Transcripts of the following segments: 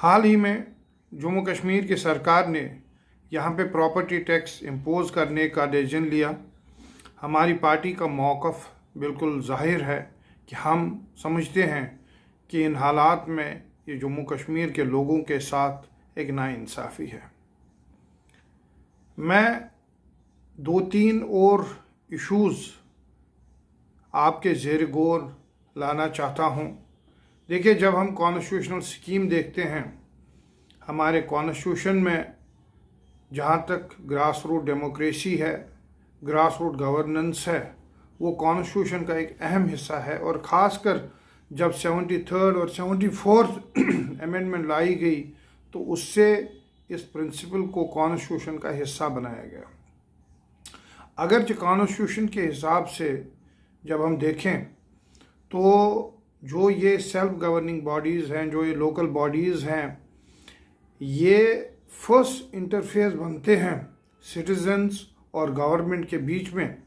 हाल ही में जम्मू कश्मीर की सरकार ने यहाँ पे प्रॉपर्टी टैक्स इम्पोज़ करने का डिसीजन लिया। हमारी पार्टी का मौक़िफ़ बिल्कुल ज़ाहिर है कि हम समझते हैं कि इन हालात में ये जम्मू कश्मीर के लोगों के साथ एक नाइंसाफ़ी है। मैं 2-3 और इश्यूज़ आपके ज़ेर गौर लाना चाहता हूँ। देखिए, जब हम कॉन्स्टिट्यूशनल स्कीम देखते हैं, हमारे कॉन्स्टिट्यूशन में जहाँ तक ग्रास रूट डेमोक्रेसी है, ग्रास रूट गवर्नेंस है, वो कॉन्स्टिट्यूशन का एक अहम हिस्सा है। और ख़ासकर जब 73rd और 74th अमेंडमेंट लाई गई तो उससे इस प्रिंसिपल को कॉन्स्टिट्यूशन का हिस्सा बनाया गया। अगरचे कॉन्स्टिट्यूशन के हिसाब से जब हम देखें तो जो ये सेल्फ गवर्निंग बॉडीज़ हैं, जो ये लोकल बॉडीज़ हैं, ये फर्स्ट इंटरफेस बनते हैं सिटीजन्स और गवर्नमेंट के बीच में।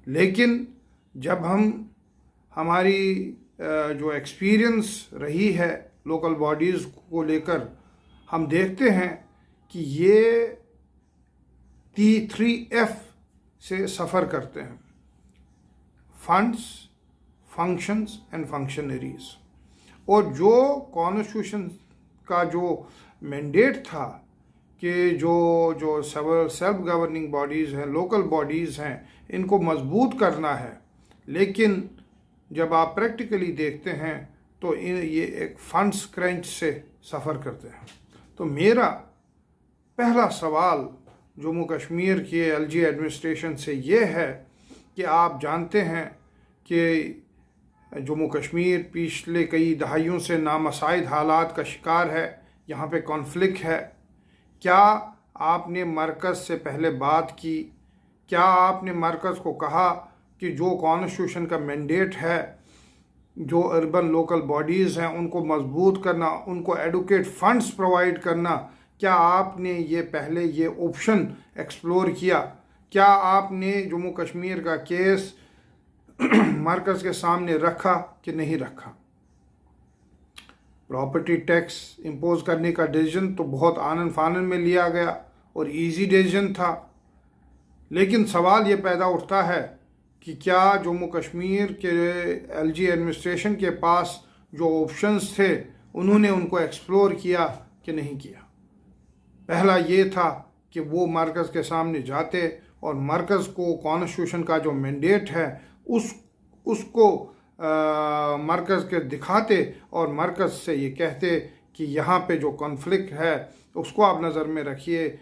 लेकिन जब हमारी जो एक्सपीरियंस रही है लोकल बॉडीज़ को लेकर, हम देखते हैं कि ये 3F से सफ़र करते हैं: फंड्स, फंक्शंस एंड फंक्शनरीज। और जो कॉन्स्टिट्यूशन का जो मैंडेट था कि जो सेल्फ गवर्निंग बॉडीज़ हैं, लोकल बॉडीज़ हैं, इनको मजबूत करना है, लेकिन जब आप प्रैक्टिकली देखते हैं तो ये एक फंड्स क्रंच से सफ़र करते हैं। तो मेरा पहला सवाल जम्मू कश्मीर के LG एडमिनिस्ट्रेशन से ये है कि आप जानते हैं कि जम्मू कश्मीर पिछले कई दहाइयों से नामसाइद हालात का शिकार है। यहाँ पे कॉन्फ्लिक्ट है। क्या आपने मरकज़ से पहले बात की? क्या आपने मरकज़ को कहा कि जो कॉन्स्टिट्यूशन का मैंडेट है, जो अर्बन लोकल बॉडीज़ हैं, उनको मजबूत करना, उनको एडुकेट फंड्स प्रोवाइड करना, क्या आपने ये पहले ये ऑप्शन एक्सप्लोर किया? क्या आपने जम्मू कश्मीर का केस मरकज़ के सामने रखा कि नहीं रखा? प्रॉपर्टी टैक्स इम्पोज करने का डिसीजन तो बहुत आनन फानन में लिया गया और इजी डिसीजन था, लेकिन सवाल ये पैदा उठता है कि क्या जम्मू कश्मीर के LG एडमिनिस्ट्रेशन के पास जो ऑप्शंस थे उन्होंने उनको एक्सप्लोर किया कि नहीं किया? पहला ये था कि वो मरकज़ के सामने जाते और मरकज़ को कॉन्स्टिट्यूशन का जो मैंडेट है उसको मरकज़ के दिखाते और मरकज़ से ये कहते कि यहाँ पे जो कॉन्फ्लिक्ट है उसको आप नज़र में रखिए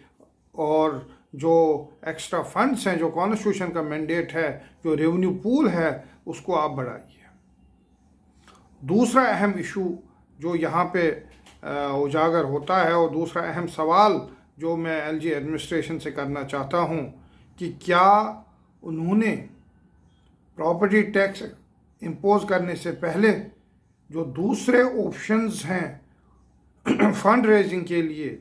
और जो एक्स्ट्रा फंड्स हैं, जो कॉन्स्टिट्यूशन का मैंडेट है, जो रेवेन्यू पूल है, उसको आप बढ़ाइए। दूसरा अहम इशू जो यहाँ पे उजागर होता है और दूसरा अहम सवाल जो मैं LG एडमिनिस्ट्रेशन से करना चाहता हूँ कि क्या उन्होंने प्रॉपर्टी टैक्स इम्पोज करने से पहले जो दूसरे ऑप्शंस हैं फंड रेजिंग के लिए,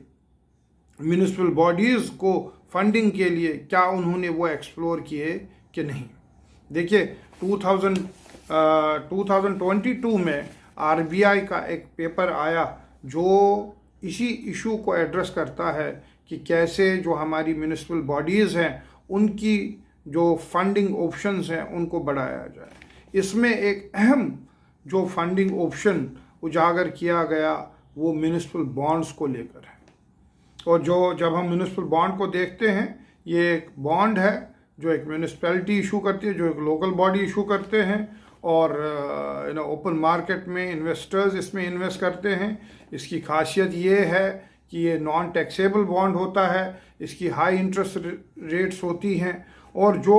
म्यूनिसिपल बॉडीज़ को फंडिंग के लिए, क्या उन्होंने वो एक्सप्लोर किए कि नहीं? देखिए, 2022 में RBI का एक पेपर आया जो इसी इशू को एड्रेस करता है कि कैसे जो हमारी म्यूनिसिपल बॉडीज़ हैं उनकी जो फंडिंग ऑप्शंस हैं उनको बढ़ाया जाए। इसमें एक अहम जो फंडिंग ऑप्शन उजागर किया गया वो म्यूनिसिपल बॉन्ड्स को लेकर है। और जब हम म्यूनिसिपल बॉन्ड को देखते हैं, ये एक बॉन्ड है जो एक म्यूनिसिपैलिटी इशू करती है, जो एक लोकल बॉडी इशू करते हैं और ओपन मार्केट में इन्वेस्टर्स इसमें इन्वेस्ट करते हैं। इसकी खासियत ये है कि ये नॉन टैक्सेबल बॉन्ड होता है, इसकी हाई इंटरेस्ट रेट्स होती हैं और जो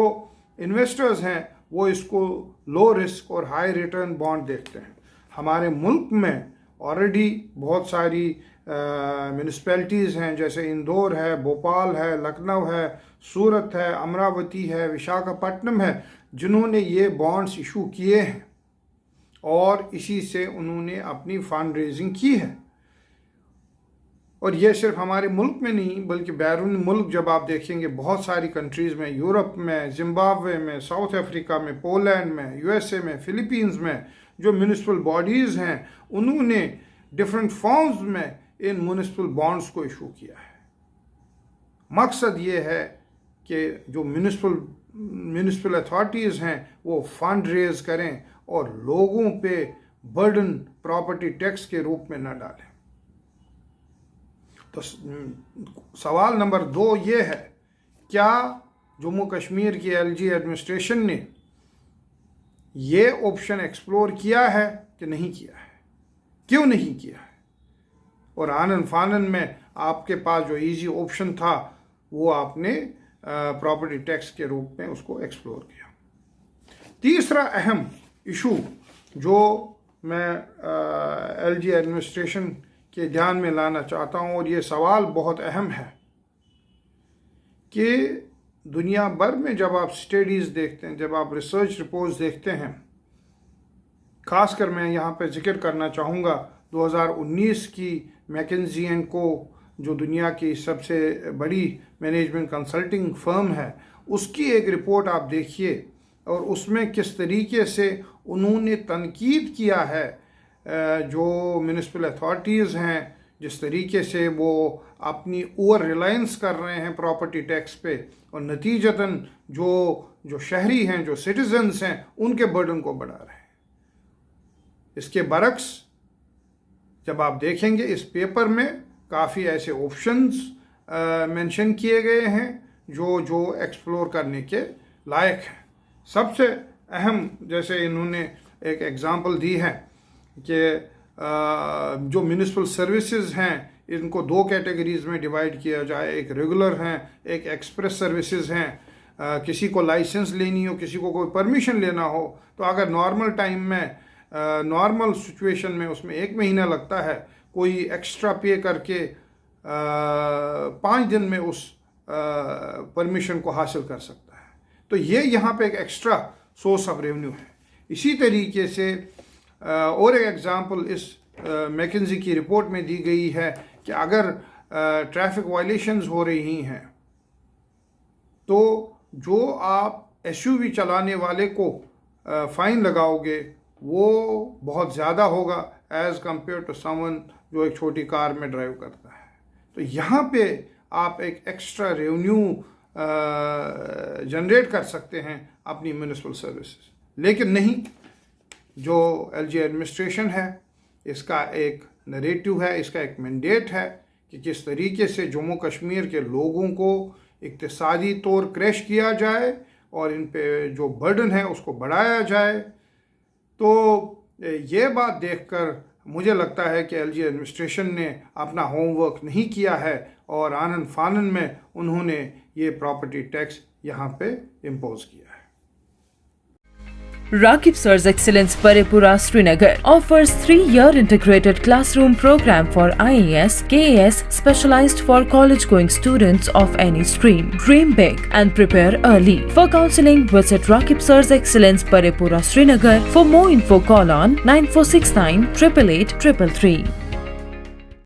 इन्वेस्टर्स हैं वो इसको लो रिस्क और हाई रिटर्न बॉन्ड देखते हैं। हमारे मुल्क में ऑलरेडी बहुत सारी म्यूनिसिपैलिटीज़ हैं, जैसे इंदौर है, भोपाल है, लखनऊ है, सूरत है, अमरावती है, विशाखापट्टनम है, जिन्होंने ये बॉन्ड्स इशू किए हैं और इसी से उन्होंने अपनी फंड रेजिंग की है। और ये सिर्फ हमारे मुल्क में नहीं बल्कि बैरून मुल्क जब आप देखेंगे बहुत सारी कंट्रीज़ में, यूरोप में, जिम्बाब्वे में, साउथ अफ्रीका में, पोलैंड में, USA में, फिलीपींस में, जो म्यूनिसिपल बॉडीज़ हैं उन्होंने डिफरेंट फॉर्म्स में इन म्युनिसिपल बॉन्ड्स को इशू किया है। मकसद ये है कि जो म्युनिसिपल अथॉरिटीज़ हैं वो फंड रेज करें और लोगों पे बर्डन प्रॉपर्टी टैक्स के रूप में न डालें। तो सवाल नंबर 2 ये है, क्या जम्मू कश्मीर की एलजी एडमिनिस्ट्रेशन ने ये ऑप्शन एक्सप्लोर किया है कि नहीं किया है? क्यों नहीं किया है? और आनन फानन में आपके पास जो इजी ऑप्शन था वो आपने प्रॉपर्टी टैक्स के रूप में उसको एक्सप्लोर किया। तीसरा अहम इशू जो मैं एलजी एडमिनिस्ट्रेशन के ध्यान में लाना चाहता हूँ, और ये सवाल बहुत अहम है कि दुनिया भर में जब आप स्टडीज़ देखते हैं, जब आप रिसर्च रिपोर्ट्स देखते हैं, ख़ासकर मैं यहाँ पे जिक्र करना चाहूँगा 2019 की मैकेंजी एंड को, जो दुनिया की सबसे बड़ी मैनेजमेंट कंसल्टिंग फर्म है, उसकी एक रिपोर्ट आप देखिए और उसमें किस तरीके से उन्होंने तनकीद किया है जो म्युनिसिपल अथॉरिटीज़ हैं, जिस तरीके से वो अपनी ओवर रिलायंस कर रहे हैं प्रॉपर्टी टैक्स पे, और नतीजतन जो शहरी हैं, जो सिटीजन्स हैं, उनके बर्डन को बढ़ा रहे हैं। इसके बरक्स जब आप देखेंगे इस पेपर में काफ़ी ऐसे ऑप्शंस मेंशन किए गए हैं जो एक्सप्लोर करने के लायक हैं। सबसे अहम, जैसे इन्होंने एक एग्ज़ाम्पल दी है कि जो म्युनिसिपल सर्विसेज हैं इनको 2 कैटेगरीज़ में डिवाइड किया जाए, एक रेगुलर हैं, एक एक्सप्रेस सर्विसेज हैं। किसी को लाइसेंस लेनी हो, किसी को कोई परमिशन लेना हो, तो अगर नॉर्मल टाइम में, नॉर्मल सिचुएशन में उसमें 1 महीना लगता है, कोई एक्स्ट्रा पे करके 5 दिन में उस परमिशन को हासिल कर सकता है। तो ये यहाँ पे एक एक्स्ट्रा सोर्स ऑफ रेवेन्यू है। इसी तरीके से और एक एग्जांपल इस मैकेंजी की रिपोर्ट में दी गई है कि अगर ट्रैफिक वायलेशंस हो रही हैं तो जो आप एसयूवी चलाने वाले को फ़ाइन लगाओगे वो बहुत ज़्यादा होगा एज़ कंपेयर टू समवन जो एक छोटी कार में ड्राइव करता है। तो यहाँ पे आप एक एक्स्ट्रा रेवेन्यू जनरेट कर सकते हैं अपनी म्युनिसिपल सर्विसेज। लेकिन नहीं, जो एलजी एडमिनिस्ट्रेशन है इसका एक नरेटिव है, इसका एक मैंडेट है कि किस तरीके से जम्मू कश्मीर के लोगों को इक्तिसादी तौर क्रैश किया जाए और इन पे जो बर्डन है उसको बढ़ाया जाए। तो ये बात देखकर मुझे लगता है कि एलजी एडमिनिस्ट्रेशन ने अपना होमवर्क नहीं किया है और आनन फानन में उन्होंने ये प्रॉपर्टी टैक्स यहाँ पे इम्पोज किया है। Rakib Sir's Excellence Parepura Srinagar offers 3-year integrated classroom program for IAS, KAS specialized for college-going students of any stream. Dream big and prepare early. For counseling, visit Rakib Sir's Excellence Parepura Srinagar. For more info, call on 9469 888 333.